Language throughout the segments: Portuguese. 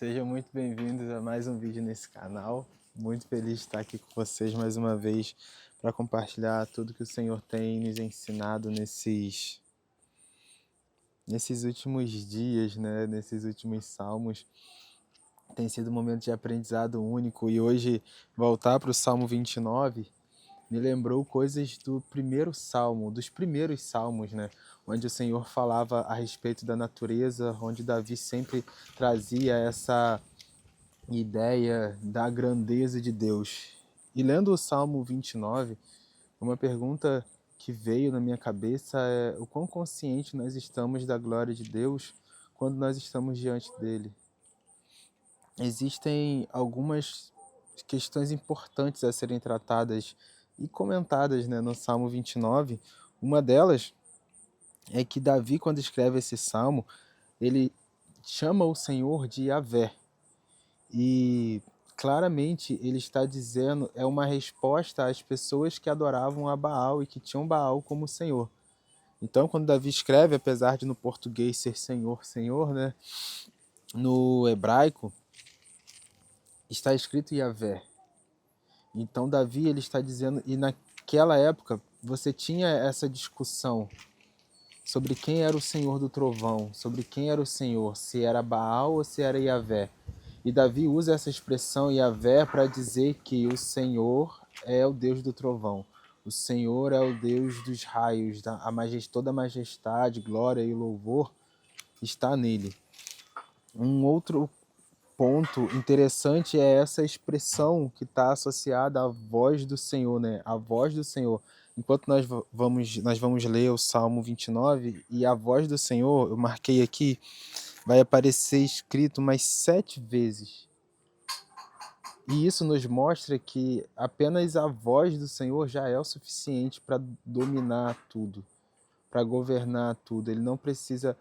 Sejam muito bem-vindos a mais um vídeo nesse canal. Muito feliz de estar aqui com vocês mais uma vez para compartilhar tudo que o Senhor tem nos ensinado nesses últimos dias, né? Nesses últimos salmos. Tem sido um momento de aprendizado único e hoje voltar para o Salmo 29 me lembrou coisas do primeiro salmo, dos primeiros salmos, né? Onde o Senhor falava a respeito da natureza, onde Davi sempre trazia essa ideia da grandeza de Deus. E lendo o Salmo 29, uma pergunta que veio na minha cabeça é o quão consciente nós estamos da glória de Deus quando nós estamos diante dele. Existem algumas questões importantes a serem tratadas e comentadas, né, no Salmo 29. Uma delas é que Davi, quando escreve esse salmo, ele chama o Senhor de Yahvé. E claramente ele está dizendo, é uma resposta às pessoas que adoravam a Baal e que tinham Baal como Senhor. Então, quando Davi escreve, apesar de no português ser Senhor, Senhor, né? No hebraico está escrito Yahvé. Então, Davi ele está dizendo, e naquela época você tinha essa discussão sobre quem era o Senhor do trovão, sobre quem era o Senhor, se era Baal ou se era Yahvé. E Davi usa essa expressão Yahvé para dizer que o Senhor é o Deus do trovão. O Senhor é o Deus dos raios, toda a majestade, glória e louvor está nele. Um outro ponto interessante é essa expressão que está associada à voz do Senhor, né? A voz do Senhor. Enquanto nós vamos ler o Salmo 29, e a voz do Senhor, eu marquei aqui, vai aparecer escrito mais 7 vezes. E isso nos mostra que apenas a voz do Senhor já é o suficiente para dominar tudo, para governar tudo. Ele não precisa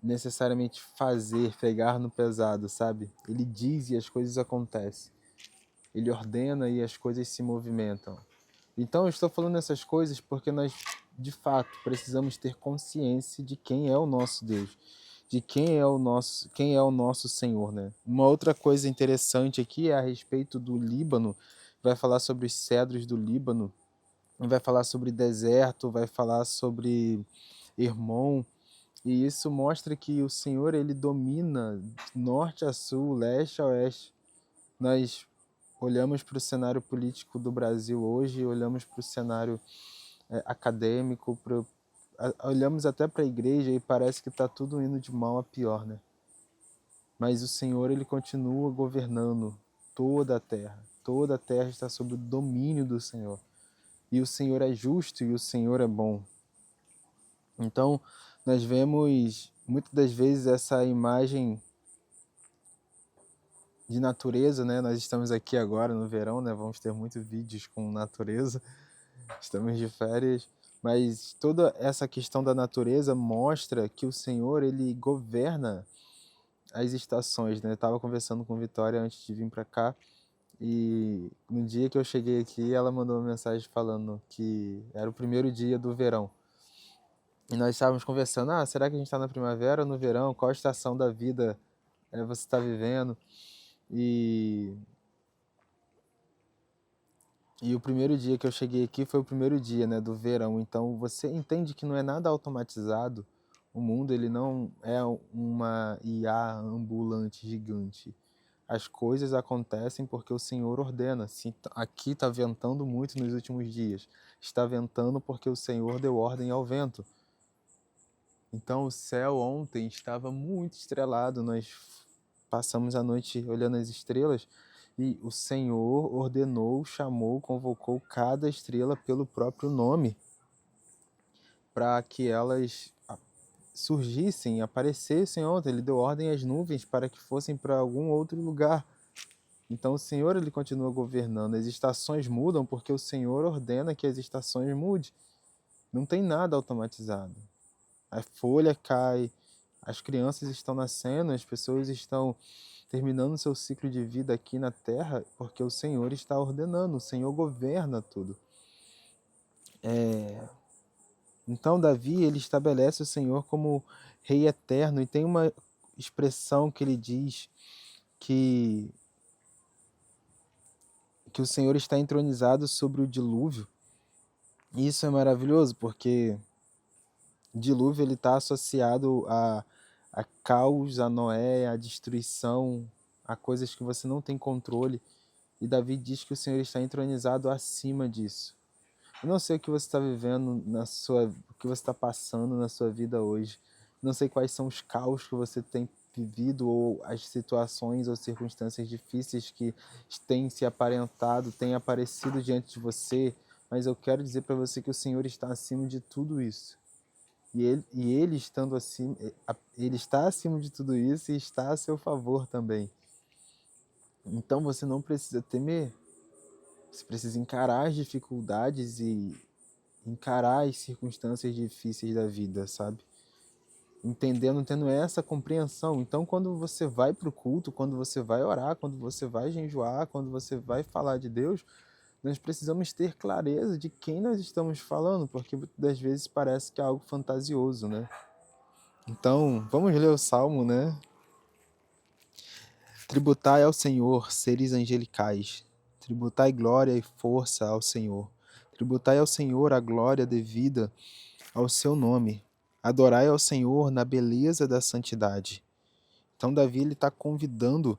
necessariamente fazer, pegar no pesado, sabe? Ele diz e as coisas acontecem. Ele ordena e as coisas se movimentam. Então eu estou falando essas coisas porque nós, de fato, precisamos ter consciência de quem é o nosso Deus, de quem é o nosso Senhor, né? Uma outra coisa interessante aqui é a respeito do Líbano. Vai falar sobre os cedros do Líbano, vai falar sobre deserto, vai falar sobre Hermon. E isso mostra que o Senhor ele domina norte a sul, leste a oeste. Nós olhamos para o cenário político do Brasil hoje, olhamos para o cenário acadêmico, olhamos até para a igreja e parece que está tudo indo de mal a pior, né? Mas o Senhor ele continua governando toda a terra. Toda a terra está sob o domínio do Senhor. E o Senhor é justo e o Senhor é bom. Então, nós vemos muitas das vezes essa imagem de natureza, né? Nós estamos aqui agora no verão, né? Vamos ter muitos vídeos com natureza. Estamos de férias, mas toda essa questão da natureza mostra que o Senhor ele governa as estações, né? Eu estava conversando com Vitória antes de vir para cá e no dia que eu cheguei aqui, ela mandou uma mensagem falando que era o primeiro dia do verão. E nós estávamos conversando, será que a gente está na primavera ou no verão? Qual estação da vida você está vivendo? E o primeiro dia que eu cheguei aqui foi o primeiro dia, né, do verão. Então você entende que não é nada automatizado. O mundo ele não é uma IA ambulante gigante. As coisas acontecem porque o Senhor ordena. Se aqui está ventando muito nos últimos dias. Está ventando porque o Senhor deu ordem ao vento. Então o céu ontem estava muito estrelado. Nós passamos a noite olhando as estrelas. E o Senhor ordenou, chamou, convocou cada estrela pelo próprio nome para que elas surgissem, aparecessem ontem. Ele deu ordem às nuvens para que fossem para algum outro lugar. Então o Senhor ele continua governando. As estações mudam porque o Senhor ordena que as estações mudem. Não tem nada automatizado. A folha cai, as crianças estão nascendo, as pessoas estão terminando seu ciclo de vida aqui na terra, porque o Senhor está ordenando, o Senhor governa tudo. Então Davi ele estabelece o Senhor como Rei eterno, e tem uma expressão que ele diz que o Senhor está entronizado sobre o dilúvio. E isso é maravilhoso, porque o dilúvio está associado a caos, a Noé, a destruição, a coisas que você não tem controle. E Davi diz que o Senhor está entronizado acima disso. Eu não sei o que você está vivendo o que você está passando na sua vida hoje. Não sei quais são os caos que você tem vivido, ou as situações ou circunstâncias difíceis que têm se aparentado, têm aparecido diante de você, mas eu quero dizer para você que o Senhor está acima de tudo isso. E ele estando acima, ele está acima de tudo isso e está a seu favor também. Então você não precisa temer. Você precisa encarar as dificuldades e encarar as circunstâncias difíceis da vida, sabe? Entendendo, tendo essa compreensão. Então, quando você vai para o culto, quando você vai orar, quando você vai jejuar, quando você vai falar de Deus, nós precisamos ter clareza de quem nós estamos falando, porque muitas vezes parece que é algo fantasioso, né? Então, vamos ler o Salmo, né? Tributai ao Senhor, seres angelicais. Tributai glória e força ao Senhor. Tributai ao Senhor a glória devida ao seu nome. Adorai ao Senhor na beleza da santidade. Então Davi está convidando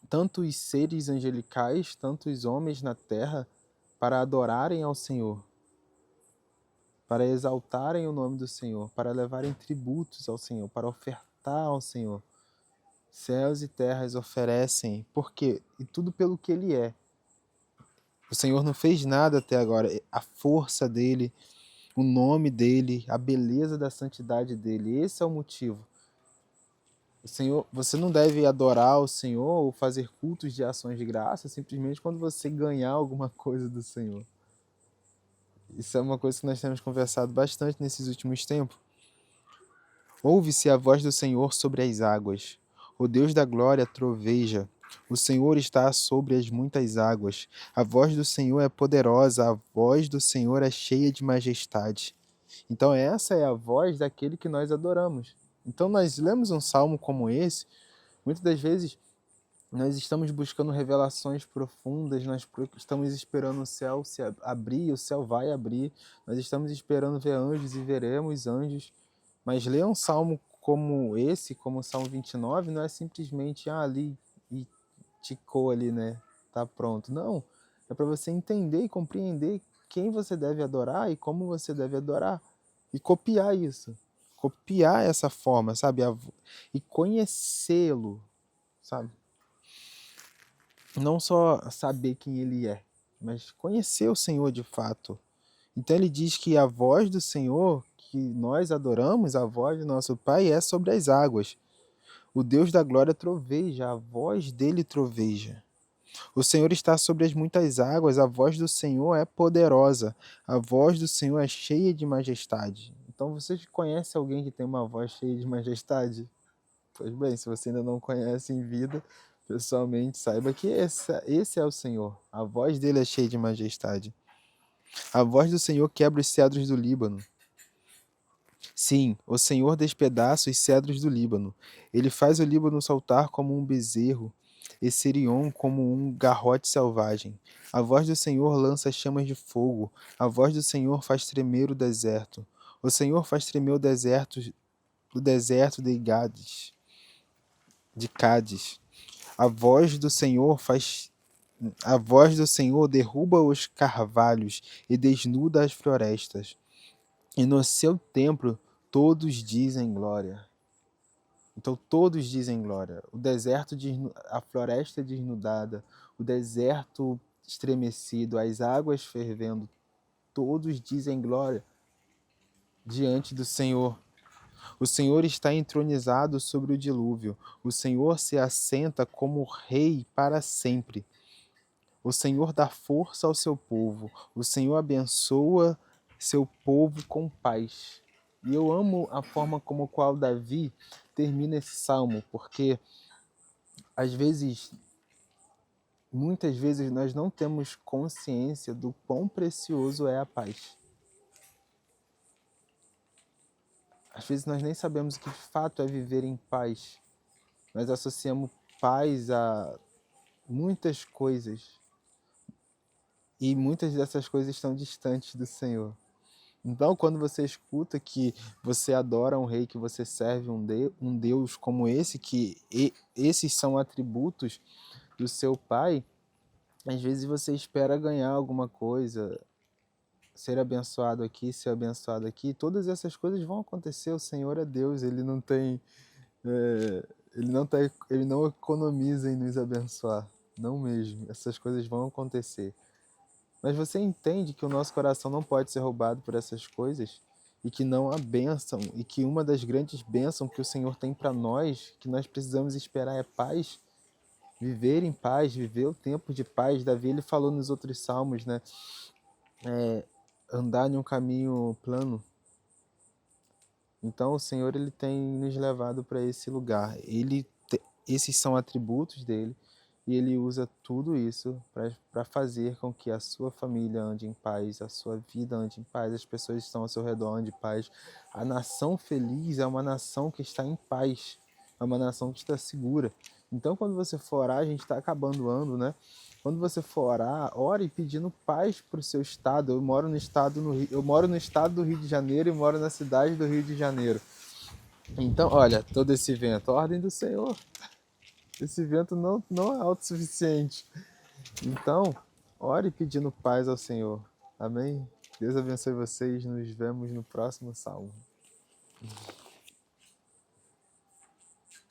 tanto os seres angelicais, tanto os homens na terra, para adorarem ao Senhor, para exaltarem o nome do Senhor, para levarem tributos ao Senhor, para ofertar ao Senhor. Céus e terras oferecem, porque e tudo pelo que Ele é. O Senhor não fez nada até agora. A força dele, o nome dele, a beleza da santidade dele, esse é o motivo. O Senhor, você não deve adorar o Senhor ou fazer cultos de ações de graça simplesmente quando você ganhar alguma coisa do Senhor. Isso é uma coisa que nós temos conversado bastante nesses últimos tempos. Ouve-se a voz do Senhor sobre as águas. O Deus da glória troveja. O Senhor está sobre as muitas águas. A voz do Senhor é poderosa, a voz do Senhor é cheia de majestade. Então essa é a voz daquele que nós adoramos. Então nós lemos um salmo como esse, muitas das vezes nós estamos buscando revelações profundas, nós estamos esperando o céu se abrir, o céu vai abrir, nós estamos esperando ver anjos e veremos anjos, mas ler um salmo como esse, como o Salmo 29, não é simplesmente ali e ticou ali, né? Tá pronto. Não, é para você entender e compreender quem você deve adorar e como você deve adorar. E copiar isso. Copiar essa forma, sabe? E conhecê-lo, sabe? Não só saber quem ele é, mas conhecer o Senhor de fato. Então ele diz que a voz do Senhor, que nós adoramos, a voz do nosso Pai, é sobre as águas. O Deus da glória troveja, a voz dele troveja. O Senhor está sobre as muitas águas, a voz do Senhor é poderosa, a voz do Senhor é cheia de majestade. Então você conhece alguém que tem uma voz cheia de majestade? Pois bem, se você ainda não conhece em vida, pessoalmente, saiba que esse é o Senhor. A voz dele é cheia de majestade. A voz do Senhor quebra os cedros do Líbano. Sim, o Senhor despedaça os cedros do Líbano. Ele faz o Líbano saltar como um bezerro, e Sirion como um garrote selvagem. A voz do Senhor lança chamas de fogo. A voz do Senhor faz tremer o deserto. O Senhor faz tremer o deserto de Gades, de Cádiz. A voz do Senhor faz A voz do Senhor derruba os carvalhos e desnuda as florestas. E no seu templo todos dizem glória. Então todos dizem glória. O deserto, a floresta desnudada, o deserto estremecido, as águas fervendo, todos dizem glória diante do Senhor. O Senhor está entronizado sobre o dilúvio. O Senhor se assenta como rei para sempre. O Senhor dá força ao seu povo. O Senhor abençoa seu povo com paz. E eu amo a forma como qual Davi termina esse salmo, porque às vezes, muitas vezes nós não temos consciência do quão precioso é a paz. Às vezes nós nem sabemos o que de fato é viver em paz. Nós associamos paz a muitas coisas, e muitas dessas coisas estão distantes do Senhor. Então, quando você escuta que você adora um rei, que você serve um Deus como esse, esses são atributos do seu Pai, às vezes você espera ganhar alguma coisa, ser abençoado aqui, ser abençoado aqui, todas essas coisas vão acontecer. O Senhor é Deus, Ele não tem, Ele não economiza em nos abençoar, não mesmo. Essas coisas vão acontecer. Mas você entende que o nosso coração não pode ser roubado por essas coisas? E que não há bênção, e que uma das grandes bênçãos que o Senhor tem para nós, que nós precisamos esperar, é paz? Viver em paz, viver o tempo de paz. Davi, ele falou nos outros salmos, né? Andar em um caminho plano. Então o Senhor, ele tem nos levado para esse lugar. Esses são atributos dele, e ele usa tudo isso para fazer com que a sua família ande em paz, a sua vida ande em paz, as pessoas que estão ao seu redor andem em paz. A nação feliz é uma nação que está em paz, é uma nação que está segura. Então, quando você for orar, a gente está acabando o ano, né? Quando você for orar, ore pedindo paz para o seu estado. Eu moro no estado do Rio de Janeiro e moro na cidade do Rio de Janeiro. Então, olha, todo esse vento, ordem do Senhor. Esse vento não é autossuficiente. Então, ore pedindo paz ao Senhor. Amém? Deus abençoe vocês. Nos vemos no próximo salmo.